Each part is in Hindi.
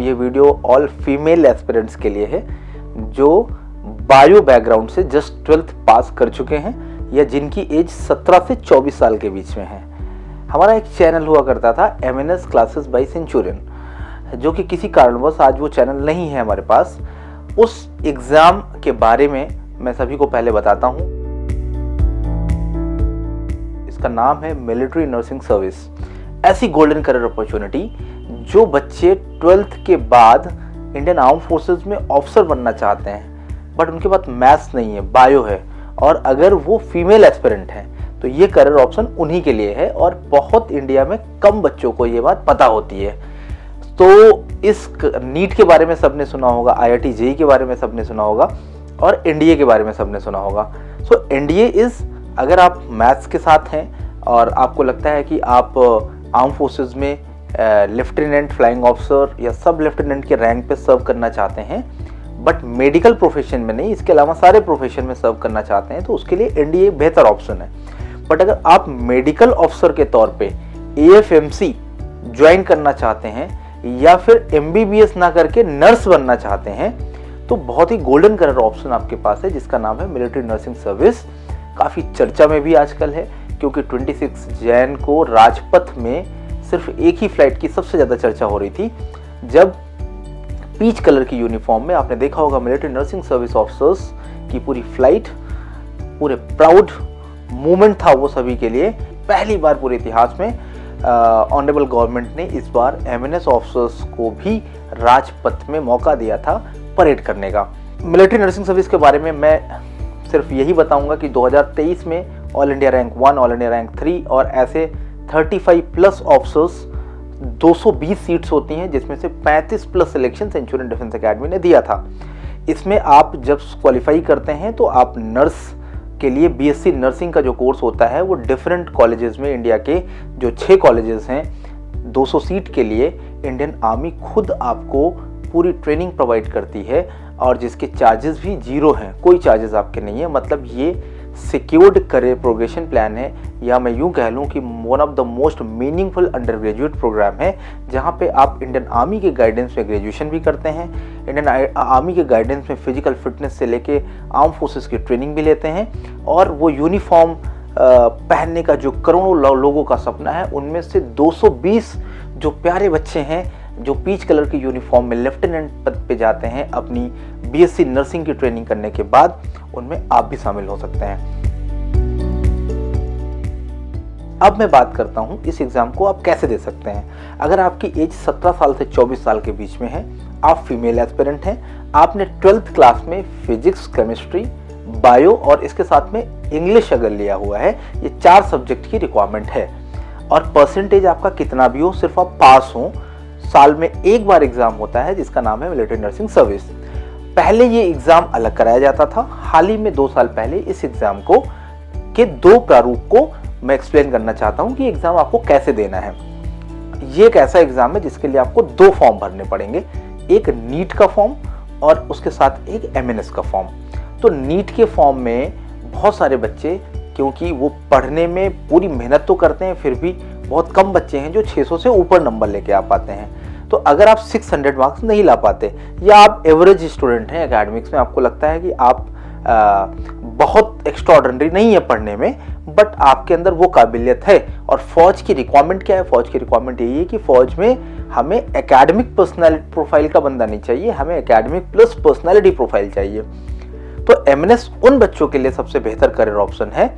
ये वीडियो ऑल फीमेल एस्पिरेंट्स के लिए है जो बायो बैकग्राउंड से जस्ट 12th पास कर चुके हैं या जिनकी एज 17 से 24 साल के बीच में है। हमारा एक चैनल हुआ करता था MNS क्लासेस बाय सेंचुरियन, जो कि किसी कारणवश आज वो चैनल नहीं है हमारे पास। उस एग्ज़ाम के बारे में मैं सभी को पहले बताता हूँ। इसका नाम है मिलिट्री नर्सिंग सर्विस। ऐसी गोल्डन करियर अपॉर्चुनिटी जो बच्चे 12th के बाद इंडियन आर्म फोर्सेस में ऑफिसर बनना चाहते हैं, बट उनके पास मैथ्स नहीं है, बायो है, और अगर वो फीमेल एस्पिरेंट हैं तो ये करियर ऑप्शन उन्हीं के लिए है। और बहुत इंडिया में कम बच्चों को ये बात पता होती है। तो इस नीट के बारे में सबने सुना होगा, IIT JEE के बारे में सबने सुना होगा, और NDA के बारे में सबने सुना होगा। सो NDA इज़, अगर आप मैथ्स के साथ हैं और आपको लगता है कि आप आर्म फोर्सेस में लेफ्टिनेंट, फ्लाइंग ऑफिसर या सब लेफ्टिनेंट के रैंक पे सर्व करना चाहते हैं, बट मेडिकल प्रोफेशन में नहीं, इसके अलावा सारे प्रोफेशन में सर्व करना चाहते हैं, तो उसके लिए NDA बेहतर ऑप्शन है। बट अगर आप मेडिकल ऑफिसर के तौर पे AFMC ज्वाइन करना चाहते हैं या फिर MBBS ना करके नर्स बनना चाहते हैं, तो बहुत ही गोल्डन करियर ऑप्शन आपके पास है जिसका नाम है मिलिट्री नर्सिंग सर्विस। काफ़ी चर्चा में भी आजकल है, क्योंकि 26 जैन को राजपथ में सिर्फ एक ही फ्लाइट की सबसे ज़्यादा चर्चा हो रही थी, जब पीच कलर की यूनिफॉर्म में, आपने देखा होगा, मिलिट्री नर्सिंग सर्विस ऑफिसर्स की पूरी फ्लाइट, पूरे प्राउड मोमेंट था वो सभी के लिए। पहली बार पूरे इतिहास में ऑनरेबल गवर्नमेंट ने इस बार MNS ऑफिसर्स को भी राजपथ में मौका दिया था परेड करने का। मिलिट्री नर्सिंग सर्विस के बारे में मैं सिर्फ यही बताऊंगा कि 2023 में all India rank 1, all India rank 3 और ऐसे 35 प्लस ऑफिसर्स 220 सीट्स होती हैं, जिसमें से 35 plus selection Centurion defence academy ने दिया था। इसमें आप जब क्वालिफाई करते हैं तो आप नर्स के लिए BSc नर्सिंग का जो कोर्स होता है वो डिफरेंट कॉलेजेस में, इंडिया के जो 6 कॉलेजेस हैं, 200 सीट के लिए इंडियन आर्मी खुद आपको पूरी ट्रेनिंग प्रोवाइड करती है, और जिसके चार्जेस भी जीरो हैं, कोई चार्जेस आपके नहीं है। मतलब ये सिक्योर्ड करियर प्रोग्रेशन प्लान है, या मैं यूं कह लूं कि one of the most meaningful undergraduate programme है, जहां पे आप इंडियन आर्मी के गाइडेंस में ग्रेजुएशन भी करते हैं, इंडियन आर्मी के गाइडेंस में फिजिकल फिटनेस से लेके आर्म फोर्सेस की ट्रेनिंग भी लेते हैं, और वो यूनिफॉर्म पहनने का जो करोड़ों लोगों का सपना है, उनमें से 220 जो प्यारे बच्चे हैं जो पीच कलर की यूनिफॉर्म में लेफ्टिनेंट पद पे जाते हैं अपनी BSc नर्सिंग की ट्रेनिंग करने के बाद, उनमें आप भी शामिल हो सकते हैं। अब मैं बात करता हूं इस एग्जाम को आप कैसे दे सकते हैं। अगर आपकी एज 17 साल से 24 साल के बीच में है, आप फीमेल एस्पिरेंट हैं, आपने 12th क्लास में फिजिक्स, केमिस्ट्री, बायो और इसके साथ में इंग्लिश अगर लिया हुआ है, ये 4 सब्जेक्ट की रिक्वायरमेंट है, और परसेंटेज आपका कितना भी हो, सिर्फ आप पास हो। साल में एक बार एग्जाम होता है जिसका नाम है मिलिट्री नर्सिंग सर्विस। पहले ये एग्जाम अलग कराया जाता था, हाल ही में 2 साल पहले इस एग्जाम को के 2 प्रारूप को मैं एक्सप्लेन करना चाहता हूं कि एग्जाम आपको कैसे देना है। ये एक ऐसा एग्जाम है जिसके लिए आपको 2 फॉर्म भरने पड़ेंगे, एक नीट का फॉर्म और उसके साथ एक MNS का फॉर्म। तो नीट के फॉर्म में बहुत सारे बच्चे, क्योंकि वो पढ़ने में पूरी मेहनत तो करते हैं, फिर भी बहुत कम बच्चे हैं जो 600 से ऊपर नंबर लेके आ पाते हैं। तो अगर आप 600 मार्क्स नहीं ला पाते, या आप एवरेज स्टूडेंट हैं एकेडमिक्स में, आपको लगता है कि आप बहुत एक्स्ट्राऑर्डिनरी नहीं है पढ़ने में, बट आपके अंदर वो काबिलियत है, और फौज की रिक्वायरमेंट क्या है? फौज की रिक्वायरमेंट यही है कि फौज में हमें एकेडमिक पर्सनैलिटी प्रोफाइल का बंदा नहीं चाहिए, हमें एकेडमिक प्लस पर्सनैलिटी प्रोफाइल चाहिए। तो MNS उन बच्चों के लिए सबसे बेहतर करियर ऑप्शन है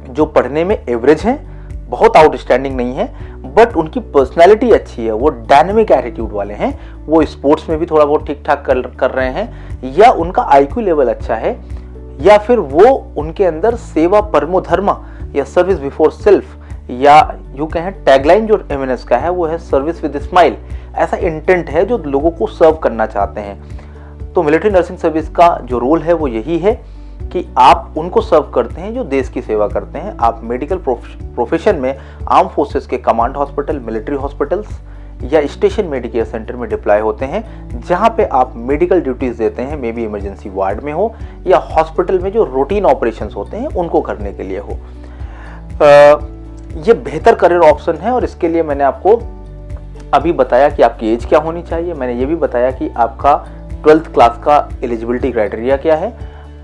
जो पढ़ने में एवरेज हैं, बहुत आउटस्टैंडिंग नहीं है, बट उनकी पर्सनैलिटी अच्छी है, वो डायनेमिक एटीट्यूड वाले हैं, वो स्पोर्ट्स में भी थोड़ा बहुत ठीक ठाक कर रहे हैं, या उनका IQ लेवल अच्छा है, या फिर वो उनके अंदर सेवा परमो धर्मा या सर्विस बिफोर सेल्फ, या यूं कहें टैगलाइन जो MNS का है वो है सर्विस विद स्माइल। ऐसा इंटेंट है जो लोगों को सर्व करना चाहते हैं। तो मिलिट्री नर्सिंग सर्विस का जो रोल है वो यही है कि आप उनको सर्व करते हैं जो देश की सेवा करते हैं। आप मेडिकल प्रोफेशन में आर्म फोर्सेस के कमांड हॉस्पिटल, मिलिट्री हॉस्पिटल्स या स्टेशन मेडिकेयर सेंटर में डिप्लॉय होते हैं, जहां पे आप मेडिकल ड्यूटीज देते हैं, मे बी इमरजेंसी वार्ड में हो या हॉस्पिटल में जो रूटीन ऑपरेशंस होते हैं उनको करने के लिए हो। ये बेहतर करियर ऑप्शन है, और इसके लिए मैंने आपको अभी बताया कि आपकी एज क्या होनी चाहिए, मैंने ये भी बताया कि आपका 12th क्लास का एलिजिबिलिटी क्राइटेरिया क्या है,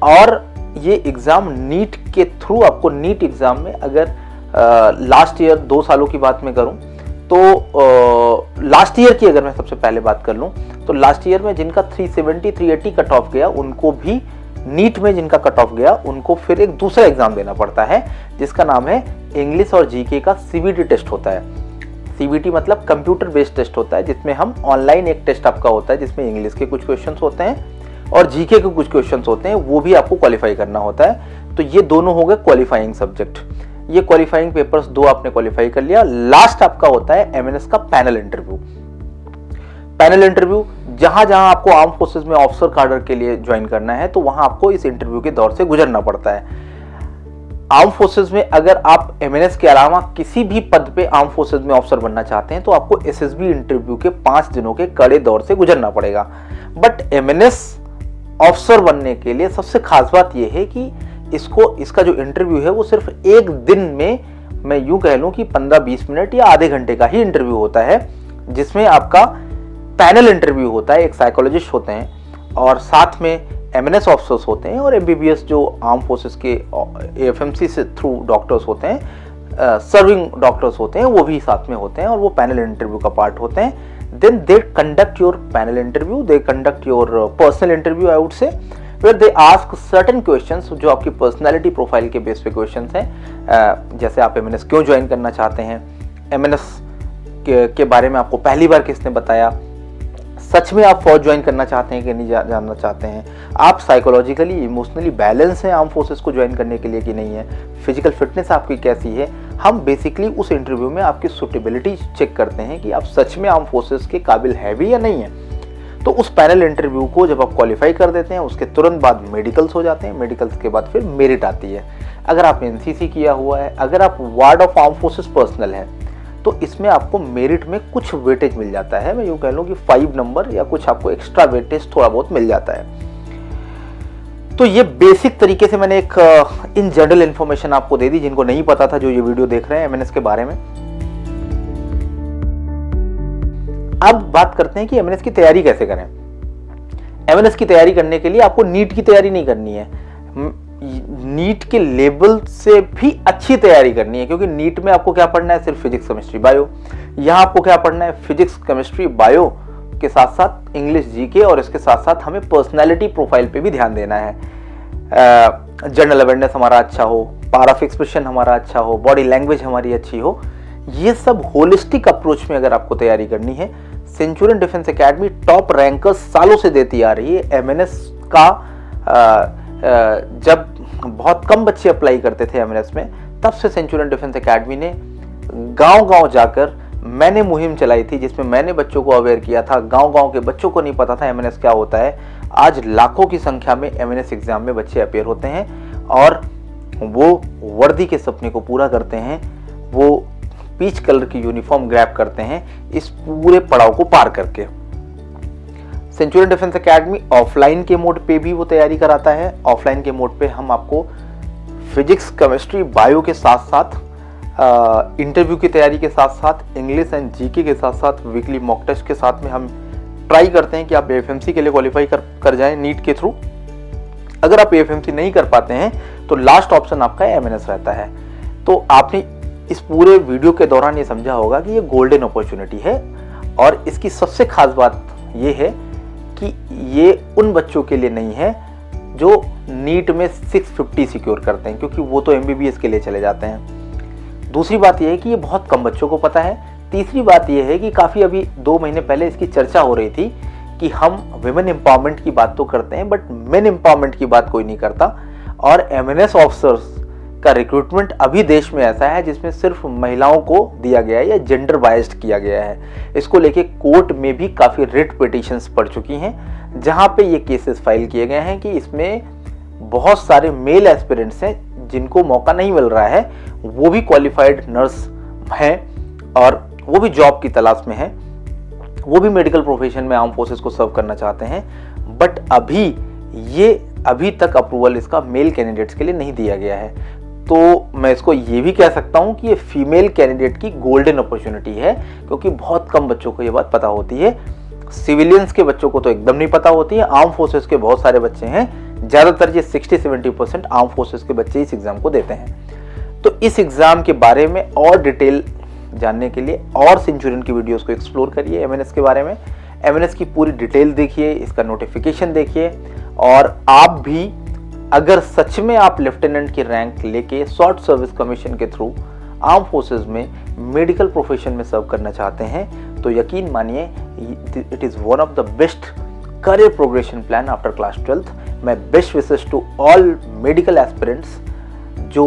और ये एग्ज़ाम नीट के थ्रू आपको नीट एग्ज़ाम में अगर लास्ट ईयर 2 सालों की बात मैं करूं तो लास्ट ईयर की अगर मैं सबसे पहले बात कर लूं तो लास्ट ईयर में जिनका 370 380 कट ऑफ गया उनको भी नीट में जिनका कट ऑफ गया उनको फिर एक दूसरा एग्जाम देना पड़ता है जिसका नाम है इंग्लिश और जीके का सीबीटी टेस्ट होता है। सीबीटी मतलब कंप्यूटर बेस्ड टेस्ट होता है जिसमें हम ऑनलाइन एक टेस्ट आपका होता है जिसमें इंग्लिश के कुछ क्वेश्चंस होते हैं और जीके के कुछ क्वेश्चंस होते हैं, वो भी आपको क्वालिफाई करना होता है। तो ये दोनों हो गए क्वालिफाइंग सब्जेक्ट। ये क्वालिफाइंग पेपर्स 2 आपने क्वालिफाई कर लिया। लास्ट आपका होता है एमएनएस का पैनल इंटरव्यू। पैनल इंटरव्यू जहां जहां आपको आर्म फोर्सेस में ऑफिसर कार्डर के लिए ज्वाइन करना है तो वहां आपको इस इंटरव्यू के दौर से गुजरना पड़ता है। आर्म फोर्सेस में अगर आप एमएनएस के अलावा किसी भी पद पे आर्म फोर्सेस में ऑफिसर बनना चाहते हैं तो आपको एसएसबी इंटरव्यू के 5 दिनों के कड़े दौर से गुजरना पड़ेगा। बट एमएनएस ऑफिसर बनने के लिए सबसे खास बात यह है कि इसका जो इंटरव्यू है वो सिर्फ एक दिन में, मैं यूं कह लूं कि 15-20 मिनट या आधे घंटे का ही इंटरव्यू होता है, जिसमें आपका पैनल इंटरव्यू होता है, एक साइकोलॉजिस्ट होते हैं और साथ में एमएनएस ऑफिसर्स होते हैं और एमबीबीएस जो आर्म फोर्सेस के एएफएमसी से थ्रू डॉक्टर्स होते हैं, सर्विंग डॉक्टर्स होते हैं, वो भी साथ में होते हैं और वो पैनल इंटरव्यू का पार्ट होते हैं। Then they conduct your panel interview, they conduct your personal interview I would say, where they ask certain questions जो आपकी पर्सनैलिटी प्रोफाइल के बेस पे क्वेश्चंस हैं। जैसे आप एमएनएस क्यों ज्वाइन करना चाहते हैं, एमएनएस के बारे में आपको पहली बार किसने बताया, सच में आप फौज ज्वाइन करना चाहते हैं कि नहीं जानना चाहते हैं, आप साइकोलॉजिकली इमोशनली बैलेंस हैं आर्म फोर्सेस को ज्वाइन करने के लिए कि नहीं है, फिजिकल फिटनेस आपकी कैसी है। हम बेसिकली उस इंटरव्यू में आपकी सुटेबिलिटी चेक करते हैं कि आप सच में आर्म फोर्सेस के काबिल है भी या नहीं है। तो उस पैनल इंटरव्यू को जब आप क्वालिफाई कर देते हैं उसके तुरंत बाद मेडिकल्स हो जाते हैं, मेडिकल्स के बाद फिर मेरिट आती है। अगर आप एनसीसी किया हुआ है, अगर आप ward of arm forces personal है तो इसमें आपको मेरिट में कुछ वेटेज मिल जाता है, मैं यूं कह लूं कि 5 नंबर या कुछ आपको एक्स्ट्रा वेटेज थोड़ा बहुत मिल जाता है। तो ये बेसिक तरीके से मैंने एक इन जनरल इन्फॉर्मेशन आपको दे दी जिनको नहीं पता था जो ये वीडियो देख रहे हैं एमएनएस के बारे में। अब बात करते हैं कि एमएनएस की तैयारी कैसे करें। एमएनएस की तैयारी करने के लिए आपको नीट की तैयारी नहीं करनी है, नीट के लेवल से भी अच्छी तैयारी करनी है, क्योंकि नीट में आपको क्या पढ़ना है, सिर्फ फिजिक्स केमिस्ट्री बायो। यहाँ आपको क्या पढ़ना है, फिजिक्स केमिस्ट्री बायो के साथ साथ इंग्लिश जीके और इसके साथ साथ हमें पर्सनैलिटी प्रोफाइल पे भी ध्यान देना है। जनरल अवेयरनेस हमारा अच्छा हो, पावर ऑफ एक्सप्रेशन हमारा अच्छा हो, बॉडी लैंग्वेज हमारी अच्छी हो। ये सब होलिस्टिक अप्रोच में अगर आपको तैयारी करनी है, Centurion defence academy top rankers सालों से देती आ रही है। एमएनएस का जब बहुत कम बच्चे अप्लाई करते थे एमएनएस में, तब से सेंचुरियन डिफेंस एकेडमी ने गांव-गांव जाकर मैंने मुहिम चलाई थी जिसमें मैंने बच्चों को अवेयर किया था। गांव-गांव के बच्चों को नहीं पता था एमएनएस क्या होता है। आज लाखों की संख्या में एमएनएस एग्जाम में बच्चे अपेयर होते हैं और वो वर्दी के सपने को पूरा करते हैं, वो पीच कलर की यूनिफॉर्म ग्रैब करते हैं इस पूरे पड़ाव को पार करके। सेंचुरियन डिफेंस एकेडमी ऑफलाइन के मोड पे भी वो तैयारी कराता है। ऑफलाइन के मोड पे हम आपको फिजिक्स केमिस्ट्री बायो के साथ साथ इंटरव्यू की तैयारी के साथ साथ इंग्लिश एंड जीके के साथ साथ वीकली मॉक टेस्ट के साथ में हम ट्राई करते हैं कि आप एएफएमसी के लिए क्वालिफाई कर जाएं नीट के थ्रू। अगर आप एएफएमसी नहीं कर पाते हैं तो लास्ट ऑप्शन आपका एमएनएस रहता है। तो आपने इस पूरे वीडियो के दौरान ये समझा होगा कि ये गोल्डन अपॉर्चुनिटी है और इसकी सबसे खास बात ये है कि ये उन बच्चों के लिए नहीं है जो नीट में 650 सिक्योर करते हैं, क्योंकि वो तो एमबीबीएस के लिए चले जाते हैं। दूसरी बात यह है कि ये बहुत कम बच्चों को पता है। तीसरी बात यह है कि काफ़ी अभी 2 महीने पहले इसकी चर्चा हो रही थी कि हम विमेन एम्पावरमेंट की बात तो करते हैं बट मेन एम्पावरमेंट की बात कोई नहीं करता। और एमएनएस ऑफिसर्स का रिक्रूटमेंट अभी देश में ऐसा है जिसमें सिर्फ महिलाओं को दिया गया है या जेंडर बायस्ड किया गया है। इसको लेके कोर्ट में भी काफ़ी रिट पिटिशंस पड़ चुकी हैं जहां पे ये केसेस फाइल किए गए हैं कि इसमें बहुत सारे मेल एस्पिरेंट्स हैं जिनको मौका नहीं मिल रहा है, वो भी क्वालिफाइड नर्स हैं और वो भी जॉब की तलाश में हैं, वो भी मेडिकल प्रोफेशन में आर्म फोर्सेस को सर्व करना चाहते हैं। बट अभी तक अप्रूवल इसका मेल कैंडिडेट्स के लिए नहीं दिया गया है। तो मैं इसको ये भी कह सकता हूँ कि ये फीमेल कैंडिडेट की गोल्डन अपॉर्चुनिटी है, क्योंकि बहुत कम बच्चों को ये बात पता होती है। सिविलियंस के बच्चों को तो एकदम नहीं पता होती है। आर्म फोर्सेस के बहुत सारे बच्चे हैं, ज़्यादातर ये 60-70% आर्म फोर्सेस के बच्चे इस एग्ज़ाम को देते हैं। तो इस एग्ज़ाम के बारे में और डिटेल जानने के लिए और सेंचुरियन की वीडियोस को एक्सप्लोर करिए। एमएनएस के बारे में, एमएनएस की पूरी डिटेल देखिए, इसका नोटिफिकेशन देखिए। और आप भी अगर सच में आप लेफ्टिनेंट की रैंक लेके शॉर्ट सर्विस कमीशन के थ्रू आर्म फोर्सेस में मेडिकल प्रोफेशन में सर्व करना चाहते हैं तो यकीन मानिए it is one of the best career progression plan after class 12th। मैं best wishes to all medical aspirants जो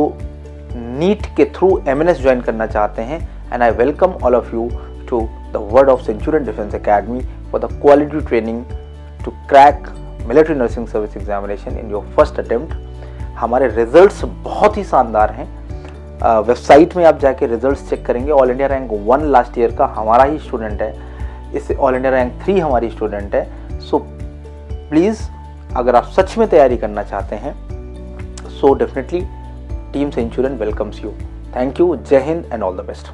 नीट के थ्रू एमएनएस ज्वाइन करना चाहते हैं, and I welcome all of you to the world of Centurion Defence Academy for the quality training to crack military nursing service examination in your first attempt. हमारे रिजल्ट्स बहुत ही शानदार हैं। वेबसाइट में आप जाके रिजल्ट्स चेक करेंगे। All India rank 1 last year का हमारा ही स्टूडेंट है, इससे ऑल इंडिया रैंक 3 हमारी स्टूडेंट है। सो प्लीज़ अगर आप सच में तैयारी करना चाहते हैं so definitely team Centurion welcomes you. Thank you, जय हिंद एंड ऑल द बेस्ट।